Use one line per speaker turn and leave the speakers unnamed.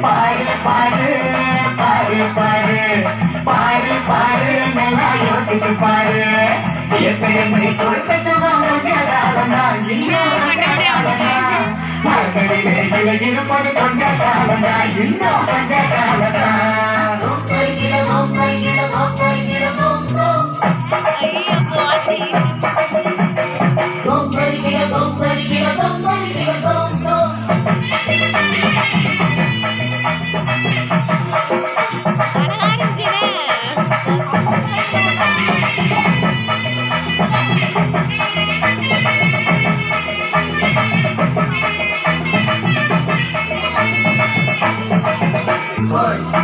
பாரு பாரு பாரு பாரு பாரு பாரு நல்லா யோசித்து பாரு எப்படி கொடுத்த சுகம் இருப்பது கொஞ்ச காலம்தான் இன்னும் கொஞ்ச காலம்தான் Bye.